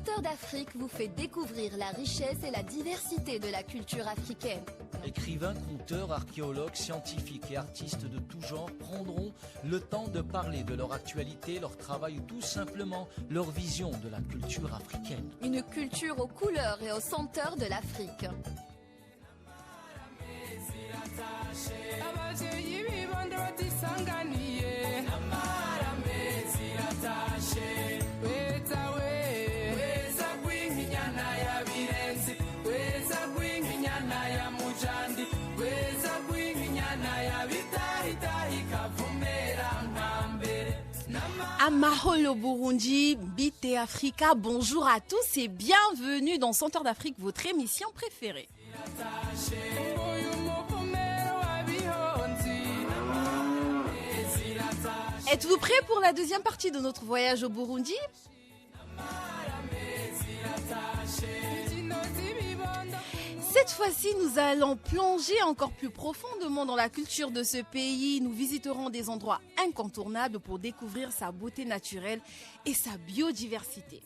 Senteur d'Afrique vous fait découvrir la richesse et la diversité de la culture africaine. Écrivains, conteurs, archéologues, scientifiques et artistes de tout genre prendront le temps de parler de leur actualité, leur travail ou tout simplement leur vision de la culture africaine. Une culture aux couleurs et aux senteurs de l'Afrique. Amaholo Burundi, Bite Africa, bonjour à tous et bienvenue dans Senteur d'Afrique, votre émission préférée. Êtes-vous prêts pour la deuxième partie de notre voyage au Burundi ? Cette fois-ci, nous allons plonger encore plus profondément dans la culture de ce pays. Nous visiterons des endroits incontournables pour découvrir sa beauté naturelle et sa biodiversité.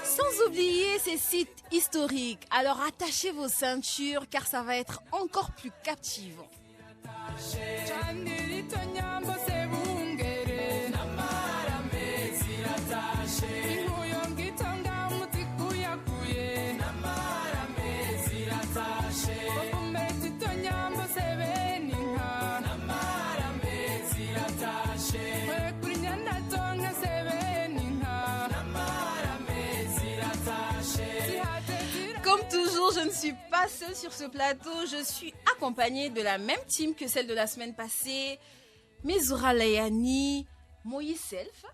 Sans oublier ces sites historiques. Alors attachez vos ceintures car ça va être encore plus captivant. Comme toujours, je ne suis pas seule sur ce plateau. Je suis accompagnée de la même team que celle de la semaine passée. Mezoura Layani, Moïse Self,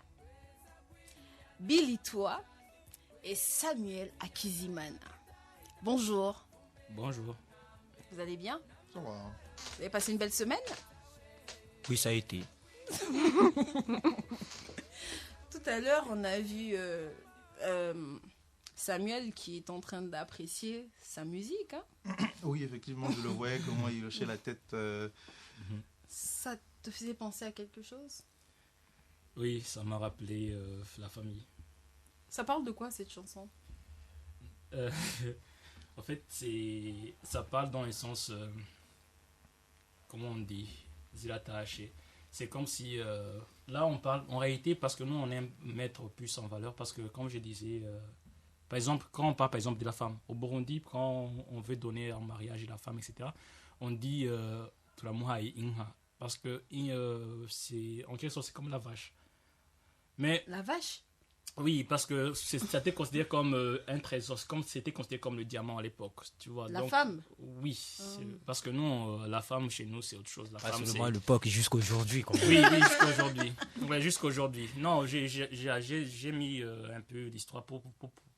Billy Toi et Samuel Akizimana. Bonjour. Bonjour. Vous allez bien ? Ça va. Vous avez passé une belle semaine ? Oui, ça a été. Tout à l'heure, on a vu Samuel qui est en train d'apprécier sa musique. Hein. Oui, effectivement, je le voyais, comment il hochait la tête. Ça te faisait penser à quelque chose ? Oui, ça m'a rappelé la famille. Ça parle de quoi cette chanson ? En fait, ça parle dans le sens, comment on dit, zilata haché. C'est comme si, là on parle, en réalité, parce que nous on aime mettre plus en valeur, parce que comme je disais, par exemple, quand on parle par exemple de la femme, au Burundi, quand on veut donner en mariage la femme, etc., on dit Tulamuha et Inha, parce que c'est, en quelque sorte, c'est comme la vache. Mais, La vache ? oui, parce que ça était considéré comme un trésor, comme c'était considéré comme le diamant à l'époque, tu vois. La Donc, femme ? oui, parce que nous, la femme chez nous, c'est autre chose. La femme, Seulement à l'époque, jusqu'aujourd'hui. Oui, jusqu'aujourd'hui. Ouais, jusqu'aujourd'hui. Non, j'ai mis un peu l'histoire pour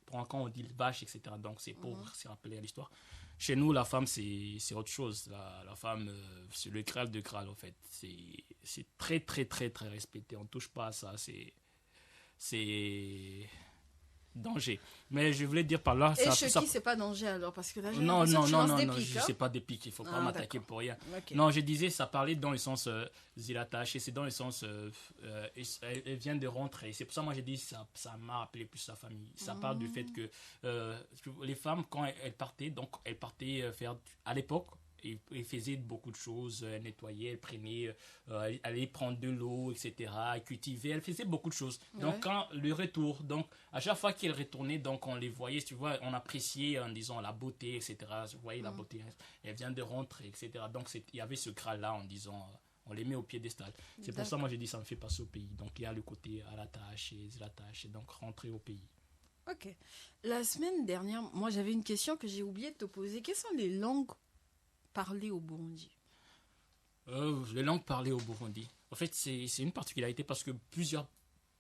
quand on dit vache, etc. Donc, c'est pour se rappeler à l'histoire. Chez nous, la femme, c'est autre chose. La femme, c'est le Graal de Graal, en fait. C'est très, très, très, très respecté. On ne touche pas à ça. C'est danger. Mais je voulais dire par là... Et Chucky, c'est pas danger alors, parce que là, non, pics, c'est pas des pics, il faut pas m'attaquer pour rien. Okay. Non, je disais, ça parlait dans le sens zilatache, et c'est dans le sens, elle vient de rentrer. C'est pour ça, moi, j'ai dit, ça m'a rappelé plus sa famille. Ça parle du fait que les femmes, quand elles partaient, donc elles partaient faire, à l'époque, elle faisait beaucoup de choses, elle nettoyait, elle prenait, elle allait prendre de l'eau, etc., elle cultivait, elle faisait beaucoup de choses. Donc, quand le retour, donc, à chaque fois qu'elle retournait, donc, on les voyait, tu vois, on appréciait en disant la beauté, etc., vous voyez la beauté, elle vient de rentrer, etc., donc, il y avait ce Graal-là en disant, on les met au piédestal. C'est pour ça, moi, j'ai dit, ça me fait passer au pays. Donc, il y a le côté à la tâche et donc, rentrer au pays. Ok. La semaine dernière, moi, j'avais une question que j'ai oublié de te poser. Quelles sont les langues parler au Burundi? Les langues parlées au Burundi. En fait, c'est une particularité parce que plusieurs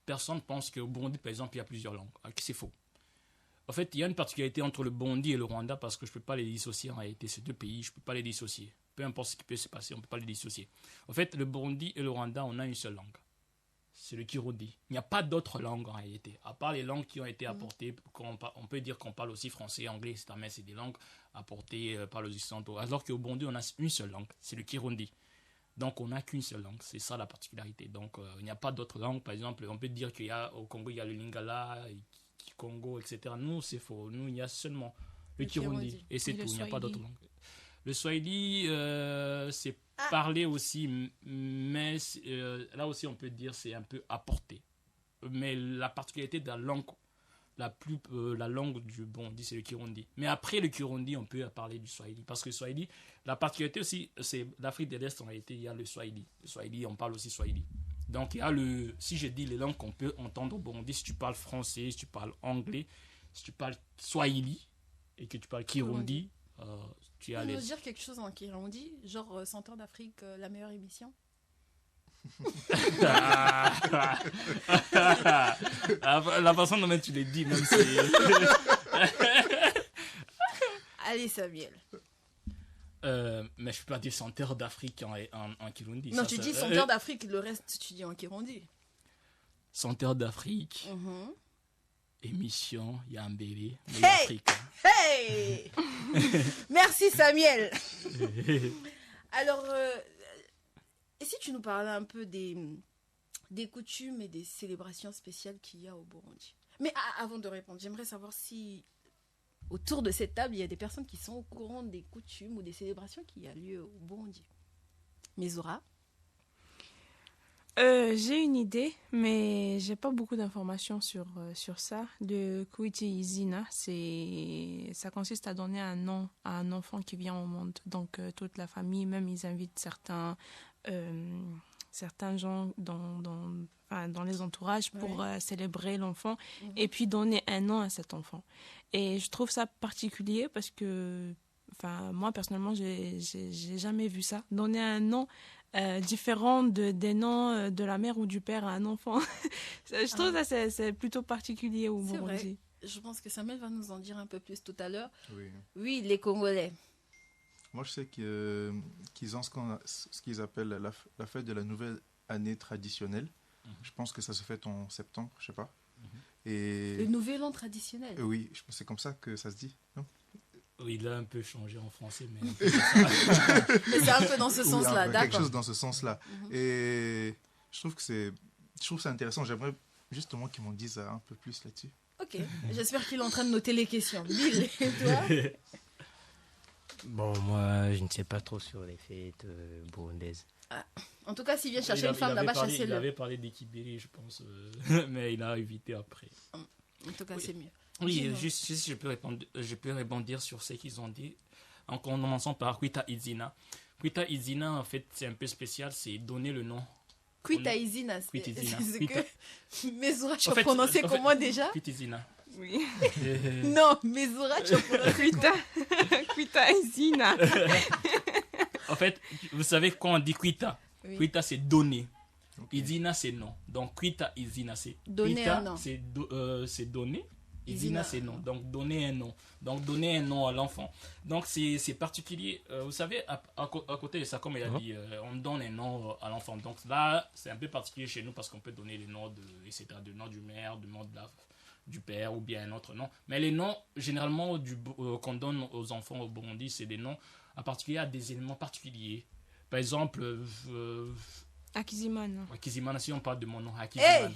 personnes pensent qu'au Burundi, par exemple, il y a plusieurs langues. C'est faux. En fait, il y a une particularité entre le Burundi et le Rwanda parce que je ne peux pas les dissocier en réalité. Ces deux pays, je ne peux pas les dissocier. Peu importe ce qui peut se passer, on ne peut pas les dissocier. En fait, le Burundi et le Rwanda, on a une seule langue. C'est le Kirundi. Il n'y a pas d'autres langues en réalité, à part les langues qui ont été apportées. On peut dire qu'on parle aussi français, anglais, etc. Mais c'est des langues apportées par les Occidentaux. Alors qu'au Burundi, on a une seule langue, c'est le Kirundi. Donc, on n'a qu'une seule langue. C'est ça la particularité. Donc, il n'y a pas d'autres langues. Par exemple, on peut dire qu'au Congo, il y a le Lingala, Congo, etc. Nous, c'est faux. Nous, il y a seulement le Kirundi. Et c'est tout. Il n'y a pas d'autres langues. Le Swahili, c'est parlé aussi, mais là aussi, on peut dire c'est un peu apporté. Mais la particularité de la langue, la langue du Burundi, c'est le Kirundi. Mais après le Kirundi, on peut parler du Swahili. Parce que le Swahili, la particularité aussi, c'est l'Afrique de l'Est, en réalité, il y a le Swahili. Le Swahili, on parle aussi Swahili. Donc, il y a si je dis les langues qu'on peut entendre au Burundi, si tu parles français, si tu parles anglais, si tu parles Swahili et que tu parles Kirundi, tu as Tu les... veux dire quelque chose en Kirundi, genre Centre d'Afrique, la meilleure émission? La façon dont tu les dis, même c'est... Allez, Samuel. Mais je peux pas dire Centre d'Afrique en Kirundi. Non, Ça, tu dis Centre d'Afrique, le reste, tu dis en Kirundi. Centre d'Afrique, émission, Yambélé, Afrique. Hey Merci, Samuel. Alors, et si tu nous parlais un peu des coutumes et des célébrations spéciales qu'il y a au Burundi? Mais avant de répondre, j'aimerais savoir si autour de cette table, il y a des personnes qui sont au courant des coutumes ou des célébrations qui y a lieu au Burundi. Mezura? J'ai une idée, mais j'ai pas beaucoup d'informations sur ça. Le Kuiti Izina, ça consiste à donner un nom à un enfant qui vient au monde. Donc, toute la famille, même ils invitent certains gens dans les entourages pour célébrer l'enfant et puis donner un nom à cet enfant. Et je trouve ça particulier parce que, moi, personnellement, j'ai jamais vu ça. Donner un nom différent des noms de la mère ou du père à un enfant. Je trouve ça c'est plutôt particulier au Burundi. Vrai. Je pense que Samuel va nous en dire un peu plus tout à l'heure. Oui, les Congolais. Moi, je sais qu'ils ont ce qu'ils appellent la fête de la nouvelle année traditionnelle. Je pense que ça se fait en septembre, je sais pas. Et... Le nouvel an traditionnel. Oui, c'est comme ça que ça se dit, non? Oui, il a un peu changé en français, mais... Mais c'est un peu dans ce sens-là, d'accord. Quelque chose dans ce sens-là. Et je trouve que c'est intéressant. J'aimerais justement qu'ils m'en disent un peu plus là-dessus. Ok, j'espère qu'il est en train de noter les questions. Bill, et toi? Bon, moi, je ne sais pas trop sur les fêtes burundaises. En tout cas, s'il vient chercher une femme là-bas, chassez-le. Il avait parlé d'Ekibiri, je pense, mais il a évité après. En tout cas, c'est mieux. Oui, juste si je peux rebondir sur ce qu'ils ont dit, en commençant par Kuita Izina. Kuita Izina, en fait, c'est un peu spécial, c'est donner le nom. Kuita Izina, c'est que Mezura, tu as fait, prononcé comment déjà? Kuita Izina. Oui. Non, Mezura, tu as prononcé Kuita Izina. En fait, vous savez quand on dit Kuita, Kuita c'est donner. Okay. Izina c'est non. Donc Kuita Izina c'est donner Kuita, un nom. C'est donner. Izina c'est non. Donc donner un nom. Donc donner un nom à l'enfant. Donc c'est particulier. Vous savez, à côté de ça, comme il a dit, on donne un nom à l'enfant. Donc là, c'est un peu particulier chez nous parce qu'on peut donner le nom le nom du maire, le nom du père ou bien un autre nom. Mais les noms, généralement, qu'on donne aux enfants au Burundi, c'est des noms en particulier à des éléments particuliers. Par exemple, Akizimana. Akizimana, si on parle de mon nom, Akizimana.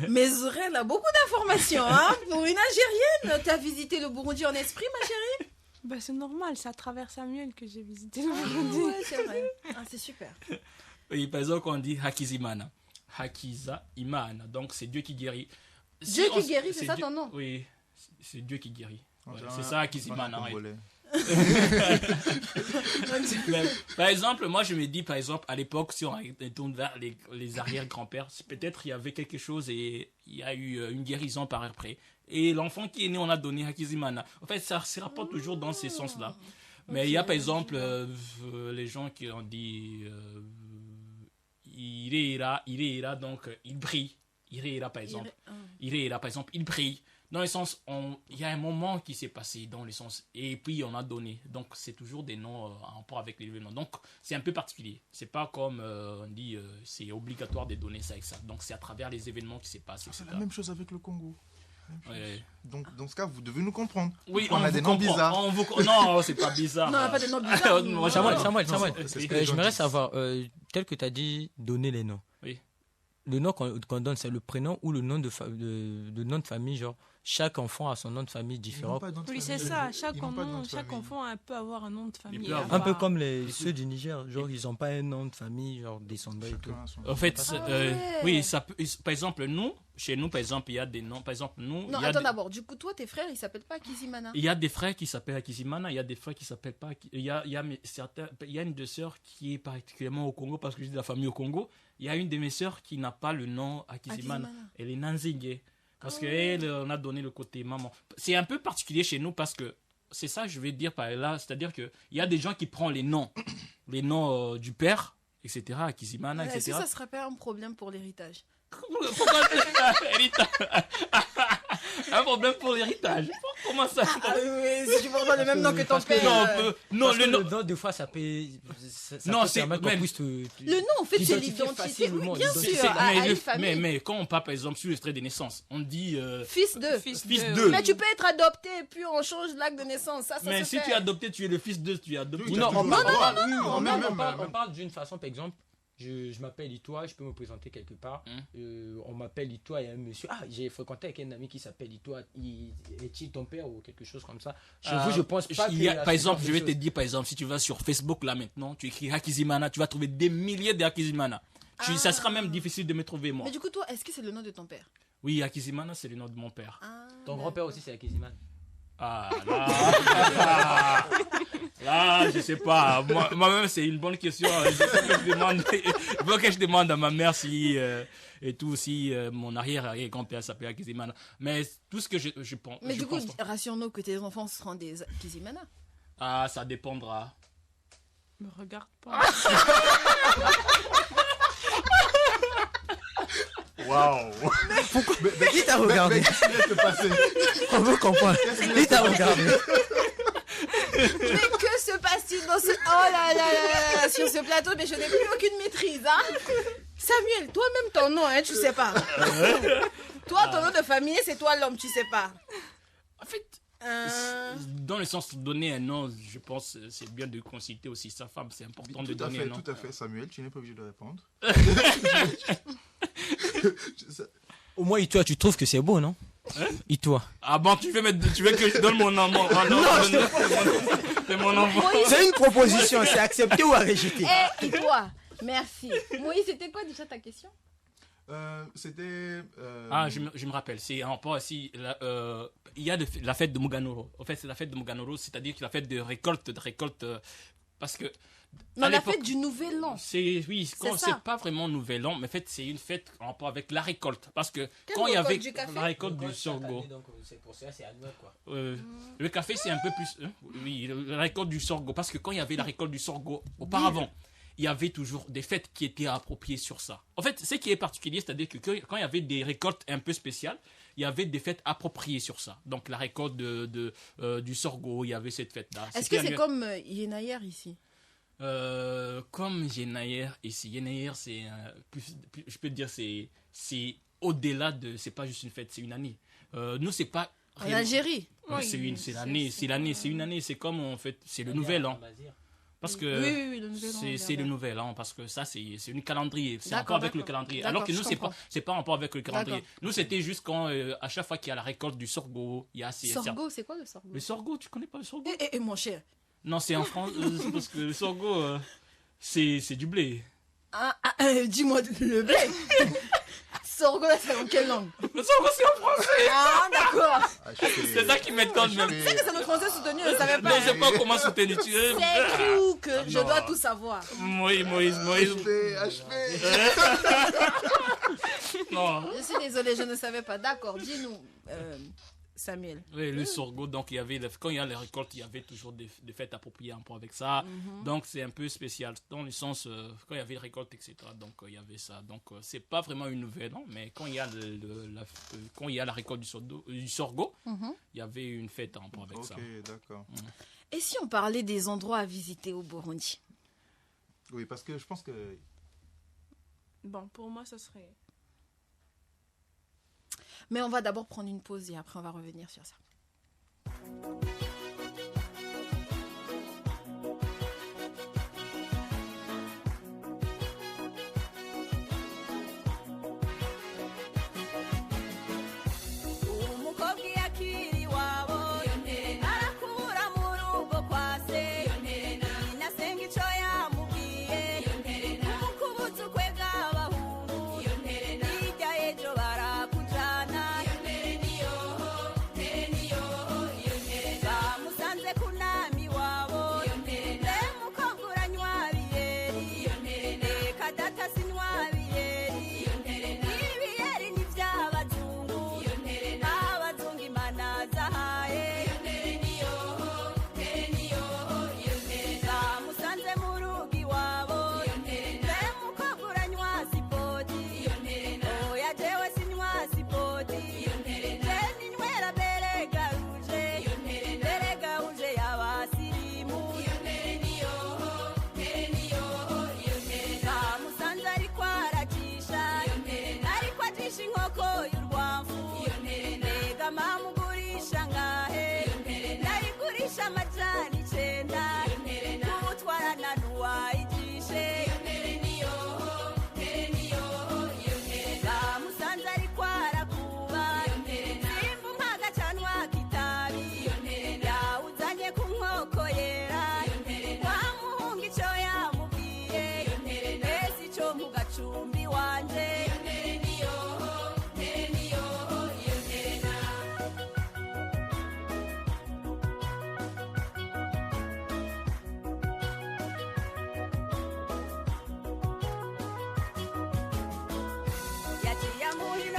Mezura, elle a beaucoup d'informations. Hein? Pour une Algérienne, tu as visité le Burundi en esprit, ma chérie? C'est normal, c'est à travers Samuel que j'ai visité le Burundi. Ouais, c'est vrai. C'est super. Oui, par exemple, on dit Hakizimana. Hakiza Imana. Donc, c'est Dieu qui guérit. Dieu qui guérit, c'est ça ton nom? Oui, c'est Dieu qui guérit. Ouais, c'est ça, Hakizimana. Par exemple, moi je me dis, par exemple, à l'époque, si on tourne vers les arrière-grands-pères, peut-être il y avait quelque chose et il y a eu une guérison par après. Et l'enfant qui est né, on a donné Hakizimana. En fait, ça se rapporte toujours dans ces sens-là. Mais il y a par exemple les gens qui ont dit Ireira, donc il brille. Ireira, par exemple. Ireira, par exemple, il brille. Dans le sens, il y a un moment qui s'est passé, dans le sens, et puis on a donné. Donc, c'est toujours des noms en rapport avec l'événement. Donc, c'est un peu particulier. C'est pas comme on dit, c'est obligatoire de donner ça et ça. Donc, c'est à travers les événements qui s'est passé. C'est la même chose avec le Congo. Ouais. Donc, dans ce cas, vous devez nous comprendre. Oui, on a des noms bizarres. Non, c'est pas bizarre. Non, on n'a pas de nom bizarre. Moi, Samuel, non. Samuel, Non, Samuel. c'est ce que les gens J'aimerais disent. savoir, tel que tu as dit, donner les noms. Oui. Le nom qu'on donne, c'est le prénom ou le nom de nom de famille, genre chaque enfant a son nom de famille Ils n'ont différent. pas de nom de Oui, c'est famille. ça. Ils Chaque n'ont pas de nom de chaque famille. enfant peut avoir un nom de famille. peut à avoir- Un peu part. comme ceux du Niger, genre ils n'ont pas un nom de famille, genre descendant et tout. Chacun a son- En fait, Ah ouais. oui, ça peut, par exemple, chez nous, par exemple, il y a des noms. Par exemple, nous, Non, il y a attends des- d'abord. Du coup, toi, tes frères, ils s'appellent pas Kizimana. il y a des frères qui s'appellent Akizimana, il y a des frères qui s'appellent pas. Il y a une de sœurs qui est particulièrement au Congo parce que j'ai de la famille au Congo. Il y a une de mes sœurs qui n'a pas le nom Akizimana. Akizimana. Elle est Nanzingé. Parce Ah qu'elle, on a donné le côté maman. C'est un peu particulier chez nous parce que c'est ça que je vais dire par là. C'est-à-dire qu'il y a des gens qui prennent les noms du père, etc. Akizimana, Est-ce que etc. ça serait pas un problème pour l'héritage? Pourquoi héritage un problème pour l'héritage. Comment ça Ah oui, si tu prends le même nom que ton Parce que- père. Non, Parce le que nom. le nom, des fois, ça peut. Ça Non, peut c'est permettre qu'on même- puisse Le nom, en fait, c'est T'identifier l'identité. facilement, Oui, bien l'identité. sûr, à mais, une famille. mais quand on parle par exemple sur l'extrait de naissance, on dit Fils de. fils de- de. Mais tu peux être adopté et puis on change l'acte de naissance. Ça Mais se si fait. tu es adopté, tu es le fils de, tu es adopté. Oui, Non, t'as on toujours parle, le droit. Oui, on même- parle d'une façon, par exemple, je m'appelle Itoa, je peux me présenter quelque part. On m'appelle Itoa, il y a un monsieur. Ah, j'ai fréquenté avec un ami qui s'appelle Itoa. Est-il ton père ou quelque chose comme ça? Chez vous, je pense pas Il y a- que par exemple, ce je vais soit te quelque dire, par exemple, si tu vas sur Facebook là maintenant, tu écris Hakizimana, tu vas trouver des milliers de Hakizimana. Ça sera même difficile de me trouver moi. Mais du coup, toi, est-ce que c'est le nom de ton père? Oui, Hakizimana, c'est le nom de mon père. Ah, chose. Ton grand-père aussi, c'est Akiziman. Ah là, là, je sais pas. Moi-même, c'est une bonne question. Il faut que je demande à ma mère si et tout si mon arrière-grand-père s'appelait Akizimana. Mais tout ce que je pense. Mais je du coup, pense pas. rassure-nous que tes enfants seront des Kizimana. Ah, ça dépendra. Me regarde pas. Waouh. Qui t'a regardé? Mais qu'est-ce qui vient de se passer? On veut comprendre. Qui t'a regardé? Mais que se passe-t-il dans ce... Oh là là là là, sur ce plateau? Mais je n'ai plus aucune maîtrise, hein. Samuel, toi-même ton nom, hein, tu sais pas. Toi, ton nom de famille, c'est toi l'homme, tu sais pas. En fait, dans le sens de donner un nom, je pense que c'est bien de consulter aussi sa femme. C'est important de Tout à donner fait, un nom. tout à fait. Samuel, tu n'es pas obligé de répondre. Au moins, Itoa, tu trouves que c'est beau, non? Itoa. Ah bon, tu veux que je donne mon nom? C'est mon nom. C'est une proposition, c'est accepté ou à rejeter? Et toi, merci. Moïse, c'était quoi déjà ta question? C'était. Ah, je me rappelle. C'est en rapport aussi. Il y a la fête de Muganoro. En fait, c'est la fête de Muganoro, c'est-à-dire que la fête de récolte. Parce que. Non, à la l'époque, fête du Nouvel An. Oui, C'est ça. c'est pas vraiment Nouvel An, mais en fait, c'est une fête en rapport avec la récolte. Parce que Quelle quand il y avait récolte, du café? la récolte du sorgho, Donc, c'est pour ça, c'est annuel, quoi. le café, c'est un peu plus. Oui, la récolte du sorgho. Parce que quand il y avait la récolte du sorgho, auparavant, il y avait toujours des fêtes qui étaient appropriées sur ça. En fait, ce qui est particulier, c'est-à-dire que quand il y avait des récoltes un peu spéciales, il y avait des fêtes appropriées sur ça. Donc, la récolte du sorgho, il y avait cette fête-là. Est-ce que C'était c'est comme Yenayer ici? comme Yenayer ici, Yenayer, c'est je peux te dire, c'est au-delà de, c'est pas juste une fête, c'est une année. Nous, c'est pas En réellement- Algérie. Ouais, c'est une année, c'est comme en fait, c'est le nouvel an. Parce que Oui, le Nouvel An. c'est le nouvel an, parce que ça, c'est une calendrier. C'est D'accord, encore avec le d'accord. calendrier. D'accord, Alors que je nous, comprends. c'est pas encore avec le calendrier. D'accord. Nous, c'était juste quand, à chaque fois qu'il y a la récolte du sorgho, il y a Sorgho, c'est quoi le sorgho? le sorgho, tu connais pas le sorgho? Mon cher. Non, c'est en France, parce que le sorgho, c'est du blé. Dis-moi le blé. Sorgho, là, c'est en quelle langue? Le sorgho, c'est en français. Ah, d'accord. C'est ça qui m'étonne même. C'est que c'est notre français soutenu, je ne savais pas. Mais je sais pas comment soutenir. C'est tout que je dois tout savoir. Moïse. HP. Non. Je suis désolée, je ne savais pas. D'accord, dis-nous, Samuel. Oui, le sorgho, donc il y avait, quand il y a les récoltes, il y avait toujours des fêtes appropriées en rapport avec ça. Donc c'est un peu spécial, dans le sens, quand il y avait les récoltes, etc. Donc il y avait ça. Donc c'est pas vraiment une nouvelle, non, mais quand il y a, quand il y a la récolte du sorgho, il y avait une fête en rapport avec ça. Ok, d'accord. Et si on parlait des endroits à visiter au Burundi? Oui, parce que je pense que. Bon, pour moi, ça serait. Mais on va d'abord prendre une pause et après on va revenir sur ça.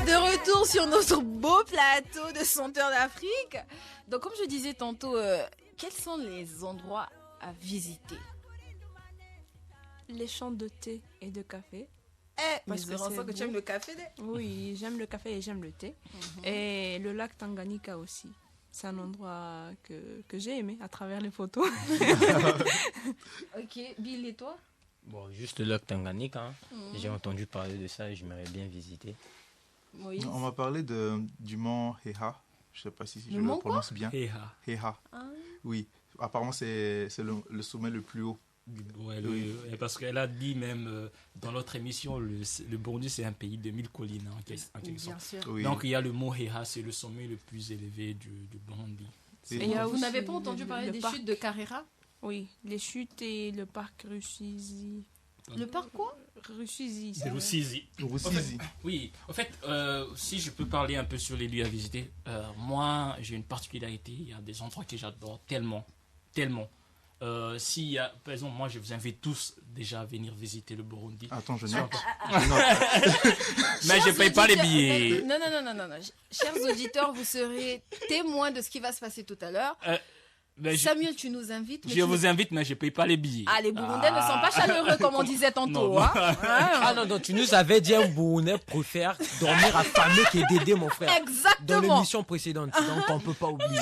De retour sur notre beau plateau de Senteurs d'Afrique. Donc, comme je disais tantôt, quels sont les endroits à visiter? Les champs de thé et de café. Parce que c'est que tu aimes le café. Oui, j'aime le café et j'aime le thé. Et le lac Tanganyika aussi. C'est un endroit que j'ai aimé à travers les photos. Ok, Bill et toi? Bon, juste le lac Tanganyika. Hein. J'ai entendu parler de ça et j'aimerais bien visiter. Moïse. On m'a parlé du mont Heha. Je ne sais pas si je le mont prononce bien. Heha. Heha. Oui, apparemment c'est le sommet le plus haut. Ouais, parce qu'elle a dit même dans notre émission, le Burundi c'est un pays de 1000 collines en quelque sorte. Bien sûr. Oui. Donc il y a le mont Heha, c'est le sommet le plus élevé du Burundi. Et Vous n'avez pas entendu parler des chutes de Carrera? Oui, les chutes et le parc Rusizi. Le parc quoi? Rusizi. C'est Rusizi. Rusizi. Oui, en fait, si je peux parler un peu sur les lieux à visiter, moi j'ai une particularité, il y a des endroits que j'adore tellement. S'il y a, par exemple, moi je vous invite tous déjà à venir visiter le Burundi. Attends, je note. Mais je ne paye pas les billets. Non. Chers auditeurs, vous serez témoins de ce qui va se passer tout à l'heure. Samuel, tu nous invites. Je vous invite, mais je ne paye pas les billets. Ah, les Burundais ne sont pas chaleureux, comme on disait tantôt. Non. Ah non, tu nous avais dit un Burundais préfère dormir affamé que d'aider mon frère. Exactement. Dans l'émission précédente, donc on ne peut pas oublier.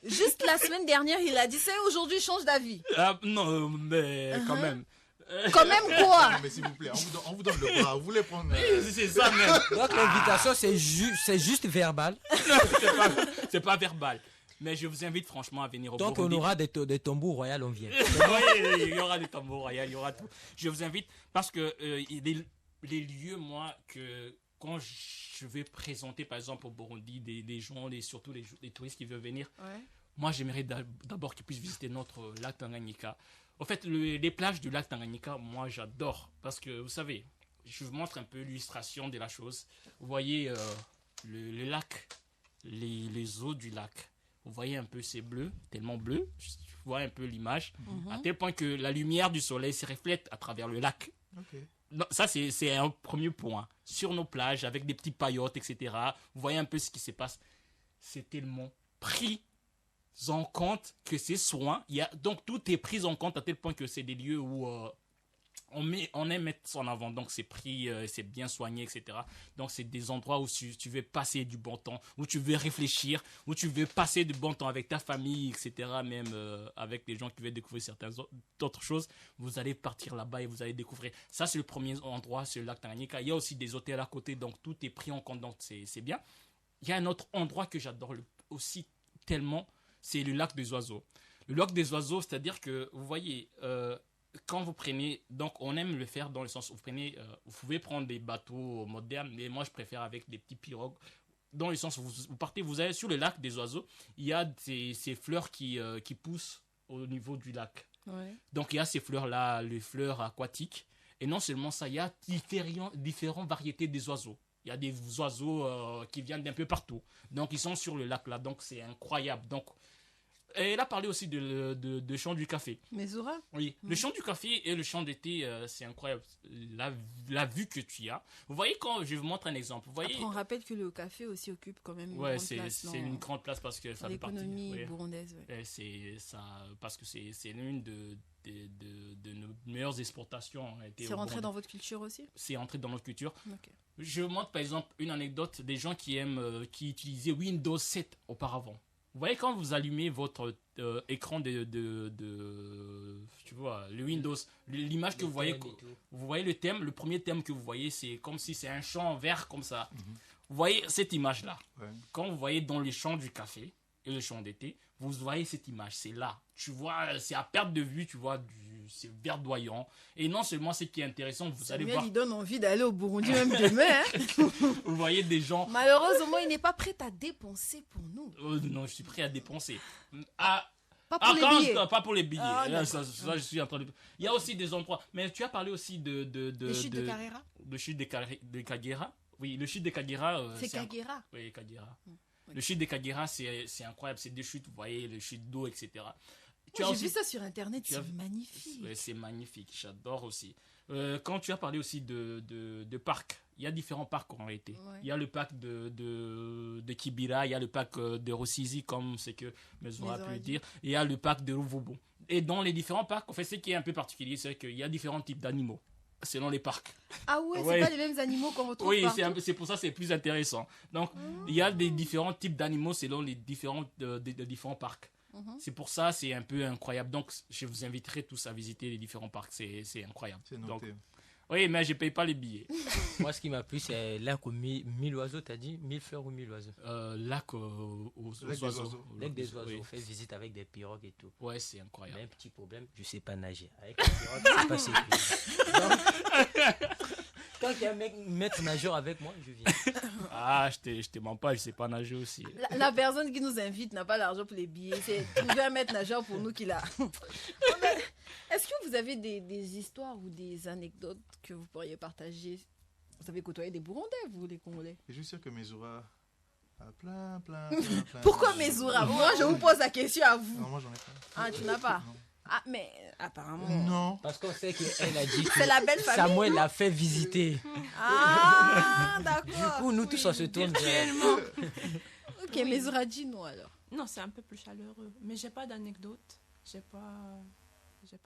Juste la semaine dernière, il a dit c'est aujourd'hui, change d'avis. Non, mais quand même. Quand même quoi? Mais s'il vous plaît, on vous donne le bras. Vous voulez prendre. C'est ça même. Donc l'invitation, c'est juste verbal. C'est pas verbal. Mais je vous invite franchement à venir au Donc Burundi. on aura des tambours royaux, on vient. Oui, il y aura des tambours royaux, il y aura tout. Je vous invite parce que les lieux, moi, quand je vais présenter par exemple au Burundi des gens, surtout les touristes qui veulent venir, moi j'aimerais d'abord qu'ils puissent visiter notre lac Tanganyika. En fait, les plages du lac Tanganyika, moi j'adore parce que vous savez, je vous montre un peu l'illustration de la chose. Vous voyez le lac, les eaux du lac. Vous voyez un peu, c'est bleu, tellement bleu. Vous voyez un peu l'image, à tel point que la lumière du soleil se reflète à travers le lac. Okay. Non, ça, c'est un premier point. Sur nos plages, avec des petits paillotes, etc. Vous voyez un peu ce qui se passe. C'est tellement pris en compte que c'est soin. Donc, tout est pris en compte à tel point que c'est des lieux où on aime mettre ça en avant. Donc, c'est pris, c'est bien soigné, etc. Donc, c'est des endroits où tu veux passer du bon temps, où tu veux réfléchir, où tu veux passer du bon temps avec ta famille, etc. Même avec les gens qui veulent découvrir certaines autres choses. Vous allez partir là-bas et vous allez découvrir. Ça, c'est le premier endroit, c'est le lac Tanganyika. Il y a aussi des hôtels à côté, donc tout est pris en compte, donc c'est bien. il y a un autre endroit que j'adore aussi tellement, c'est le lac des oiseaux. Le lac des oiseaux, c'est-à-dire que, vous voyez, quand vous prenez, donc on aime le faire dans le sens où vous pouvez prendre des bateaux modernes, mais moi je préfère avec des petits pirogues. Dans le sens où vous partez, vous allez sur le lac des oiseaux, il y a ces fleurs qui poussent au niveau du lac. Ouais. Donc il y a ces fleurs-là, les fleurs aquatiques. Et non seulement ça, il y a différentes variétés des oiseaux. Il y a des oiseaux qui viennent d'un peu partout. Donc ils sont sur le lac là, donc c'est incroyable. Donc, et elle a parlé aussi de chant du café. Mesura. Oui, le chant du café et le chant d'été, c'est incroyable. La vue que tu as. Vous voyez, quand je vous montre un exemple, vous voyez. Après, on rappelle que le café aussi occupe quand même une Ouais, grande place c'est une grande place parce que ça fait partie. l'économie Ouais. burundaise. Ouais. Et c'est ça, parce que c'est l'une de nos meilleures exportations. C'est rentré dans votre culture aussi? C'est entré dans notre culture. Ok. Je vous montre par exemple une anecdote des gens qui utilisaient Windows 7 auparavant. Vous voyez, quand vous allumez votre écran tu vois, le Windows, l'image que vous voyez le thème, le premier thème que vous voyez, c'est comme si c'est un champ vert comme ça. Vous voyez cette image-là. Ouais. Quand vous voyez dans les champs du café et le champ d'été, vous voyez cette image, c'est là. Tu vois, c'est à perte de vue, tu vois, c'est verdoyant. Et non seulement ce qui est intéressant, vous allez voir. Il donne envie d'aller au Burundi même demain. Hein. Vous voyez des gens. Malheureusement, il n'est pas prêt à dépenser pour nous. Non, je suis prêt à dépenser. Pas pour les billets. Pas pour les billets. Ah, Là, ça, je suis en train de. Il y a aussi des endroits. Mais tu as parlé aussi Les chutes de Carrera. Le chute de Kagera. Oui, le chute de Kagera. C'est Kagera. Oui, Kagera. Okay. Le chute de Kagera, c'est incroyable. C'est des chutes, vous voyez, le chute d'eau, etc. J'ai vu ça sur Internet, c'est magnifique. Ouais, c'est magnifique, j'adore aussi. Quand tu as parlé aussi de parcs, il y a différents parcs en réalité. Ouais. Il y a le parc de Kibira, il y a le parc de Rusizi, comme c'est que Mesura a pu le dire, et il y a le parc de Ruvubu. Et dans les différents parcs, en fait, ce qui est un peu particulier, c'est qu'il y a différents types d'animaux selon les parcs. Ah ouais, Ouais. c'est pas les mêmes animaux qu'on retrouve Oui, partout. c'est pour ça que c'est plus intéressant. Donc, il y a des différents types d'animaux selon les différents parcs. C'est pour ça, c'est un peu incroyable. Donc, je vous inviterai tous à visiter les différents parcs. C'est incroyable. C'est noté. Donc, oui, mais je ne paye pas les billets. Moi, ce qui m'a plu, c'est lac aux 1000 oiseaux, t'as dit 1000 fleurs ou 1000 oiseaux? Lac aux Lac des oiseaux. Lac des oiseaux, Oui. on fait visite avec des pirogues et tout. Ouais, c'est Mais incroyable. un petit problème, je sais pas nager. Avec les pirogues, c'est pas sécurisé. Donc, quand il y a un maître nageur avec moi, je viens. Ah, je te mens pas, je sais pas nager aussi. La personne qui nous invite n'a pas l'argent pour les billets. C'est trouver un maître nageur pour nous qu'il a. Est-ce que vous avez des histoires ou des anecdotes que vous pourriez partager? Vous avez côtoyé des Burundais, vous, les Congolais. Et je suis sûr que Mesura a plein. Pourquoi Mesura? Moi, je vous pose la question à vous. Non, moi j'en ai pas. Ah, tu n'as pas? Non. Ah, mais apparemment. Non. Parce qu'on sait qu'elle a dit C'est la que belle famille. Samuel l'a fait visiter. Ah, d'accord. Du coup, nous tous, on se tourne vers elle. Ok, Mesura, dis-nous alors. Non, c'est un peu plus chaleureux. Mais j'ai pas d'anecdote. J'ai pas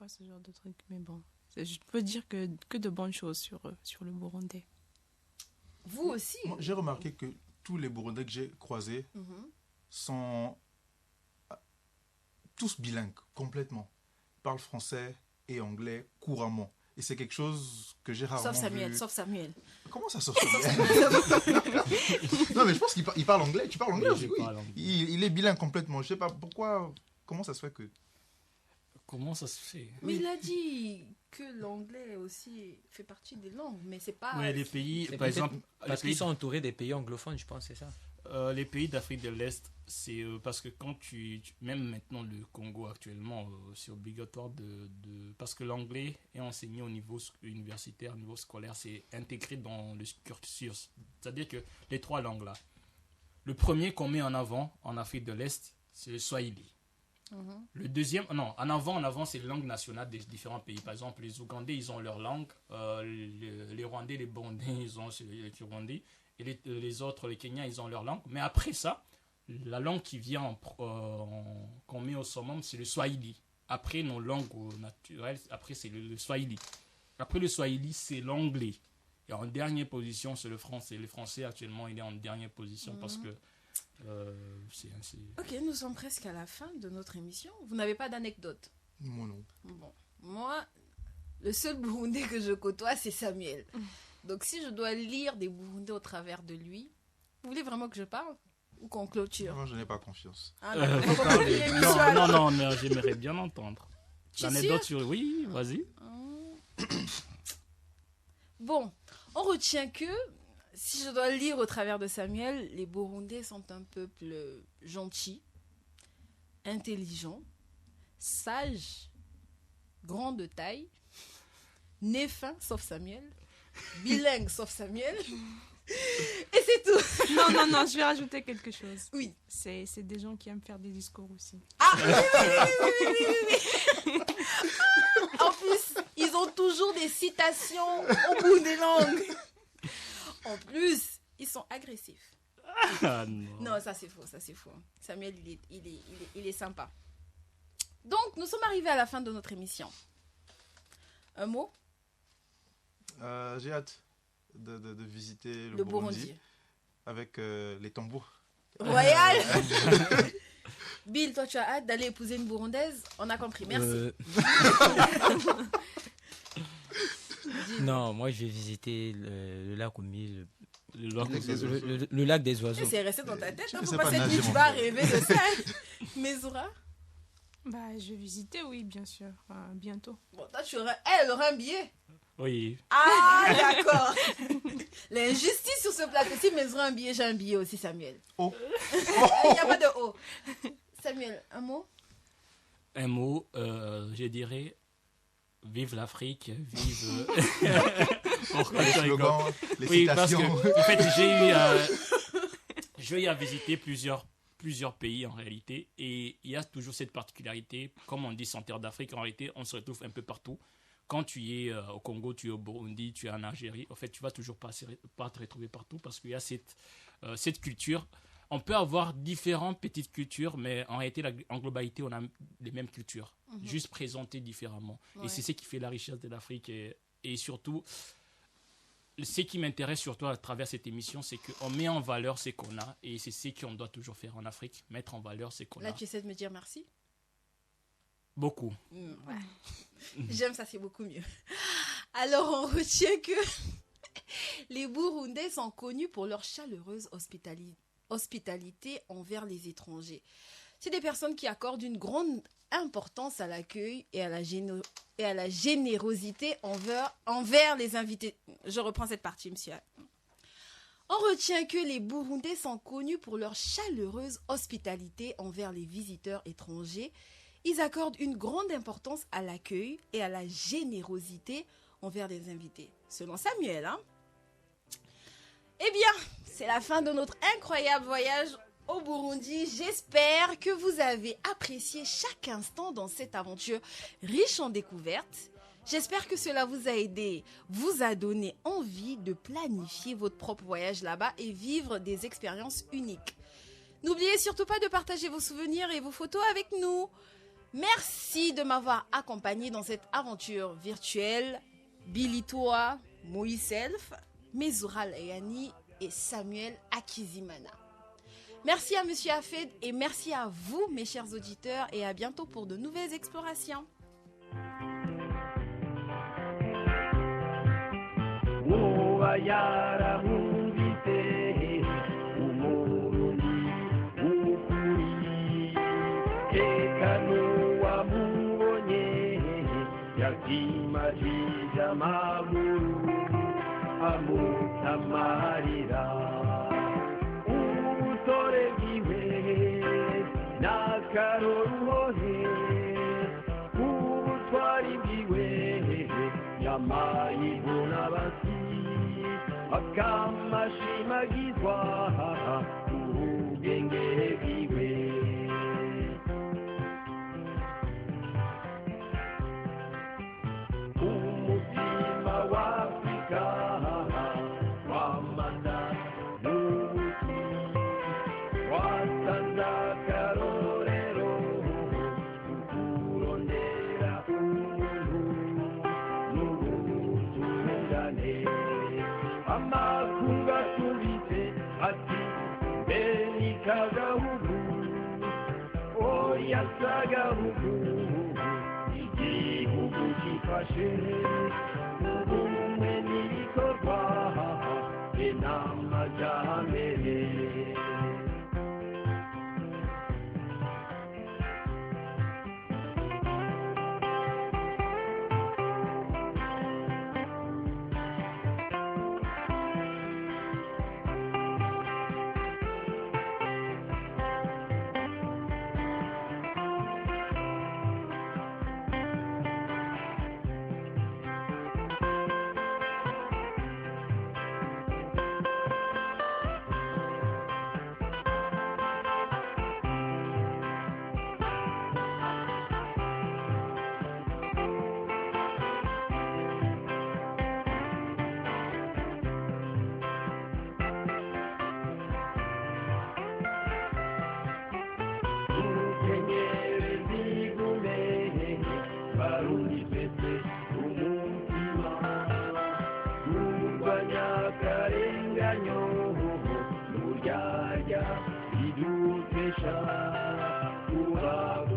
ce genre de truc. Mais bon, je peux dire que de bonnes choses sur le Burundais. Vous aussi. Moi, j'ai remarqué que tous les Burundais que j'ai croisés Mhm. sont tous bilingues, complètement. Ils parlent français et anglais couramment. Et c'est quelque chose que j'ai rarement vu. Sauf Samuel. Comment ça sort Non, mais je pense qu'il parle anglais. Tu parles anglais Oui, aussi, je oui. parle anglais. Il est bilingue complètement. Je sais pas pourquoi. Comment ça se fait que. Comment ça se fait? Mais il a dit que l'anglais aussi fait partie des langues, mais c'est pas. Oui, les pays, C'est par peut-être exemple, Parce qu'ils sont entourés des pays anglophones, je pense, c'est ça. les pays d'Afrique de l'Est, c'est parce que quand même maintenant le Congo actuellement, c'est obligatoire parce que l'anglais est enseigné au niveau universitaire, au niveau scolaire, c'est intégré dans le cursus. C'est-à-dire que les trois langues là, le premier qu'on met en avant en Afrique de l'Est, c'est le Swahili. Le deuxième, non, en avant, c'est les langues nationales des différents pays. Par exemple, les Ougandais, ils ont leur langue. Les Rwandais, les Burundais, ils ont le Kirundi. Et les autres, les Kenyans, ils ont leur langue. Mais après ça, la langue qui vient qu'on met au summum, c'est le Swahili. Après, nos langues naturelles, après, c'est le Swahili. Après le Swahili, c'est l'anglais. Et en dernière position, c'est le français. Le français, actuellement, il est en dernière position parce que c'est ainsi. Ok, nous sommes presque à la fin de notre émission. Vous n'avez pas d'anecdote? Moi non. Bon, moi, le seul Burundais que je côtoie, c'est Samuel. Donc si je dois lire des Burundais au travers de lui, Vous voulez vraiment que je parle ou qu'on clôture? Moi, je n'ai pas confiance. Ah, non, faut pas couper l'émission, Non, alors. non, non, mais j'aimerais bien entendre. Tu L'anecdote sûr? sur... Oui, vas-y. Bon, on retient que, si je dois lire au travers de Samuel, les Burundais sont un peuple gentil, intelligent, sage, grand de taille, né fin sauf Samuel, bilingue sauf Samuel, et c'est tout. Non, non, non, je vais rajouter quelque chose. Oui. C'est des gens qui aiment faire des discours aussi. Ah oui, oui. En plus, ils ont toujours des citations au bout des langues. En plus, ils sont agressifs. Ah, non. Non, ça c'est faux, ça c'est faux. Samuel, il est sympa. Donc, nous sommes arrivés à la fin de notre émission. Un mot? J'ai hâte de visiter Le Burundi. avec les tambours. Royal. Bill, toi tu as hâte d'aller épouser une Burundaise? On a compris, merci. Non, moi je vais visiter le lac Omi, Le le lac des oiseaux. C'est resté dans ta tête, hein, Je faut sais pas pas cette nager, nuit, tu mon vas frère. rêver de ça. Mais Zora? Bah, je vais visiter, oui, bien sûr. Enfin, bientôt. Bon, toi tu aurais... Elle aurait un billet. Oui. Ah, d'accord. L'injustice sur ce plateau. Si mais un billet, j'ai un billet aussi, Samuel. Oh. Il n'y a pas de oh. Samuel, un mot? Un mot, je dirais... Vive l'Afrique, vive... Pourquoi Les tu rigoles? slogans, les Oui, parce citations. que en fait, j'ai eu à visiter plusieurs pays en réalité, et il y a toujours cette particularité, comme on dit Centre d'Afrique, en réalité, on se retrouve un peu partout. Quand tu es au Congo, tu es au Burundi, tu es en Algérie, en fait, tu vas toujours pas te retrouver partout parce qu'il y a cette culture. On peut avoir différentes petites cultures, mais en réalité, en globalité, on a les mêmes cultures, juste présentées différemment. Ouais. Et c'est ce qui fait la richesse de l'Afrique. Et surtout, ce qui m'intéresse surtout à travers cette émission, c'est qu'on met en valeur ce qu'on a. Et c'est ce qu'on doit toujours faire en Afrique, mettre en valeur ce qu'on Là, a. tu essaies de me dire merci? Beaucoup. Ouais. J'aime ça, c'est beaucoup mieux. Alors, on retient que les Burundais sont connus pour leur chaleureuse hospitalité envers les étrangers. C'est des personnes qui accordent une grande importance à l'accueil et à la générosité envers les invités. Je reprends cette partie, monsieur. On retient que les Burundais sont connus pour leur chaleureuse hospitalité envers les visiteurs étrangers. Ils accordent une grande importance à l'accueil et à la générosité envers les invités. Selon Samuel, hein? Eh bien, c'est la fin de notre incroyable voyage au Burundi. J'espère que vous avez apprécié chaque instant dans cette aventure riche en découvertes. J'espère que cela vous a aidé, vous a donné envie de planifier votre propre voyage là-bas et vivre des expériences uniques. N'oubliez surtout pas de partager vos souvenirs et vos photos avec nous. Merci de m'avoir accompagné dans cette aventure virtuelle. Billy Toa, Moïse Self, Mezura Layani et Samuel Akizimana. Merci à Monsieur Afed et merci à vous, mes chers auditeurs, et à bientôt pour de nouvelles explorations. akamashimagizwa ubwenge bwiwe umutima w'Afrika wamana n'ubuki wasanze akarorero kurondera umuntu n'ubutungane amakunga tubite ati mbeni kagahugu oya sagahugu igihugu gifashe ubumwe n'ibikorwa inama by'ambere idutesha kuragwa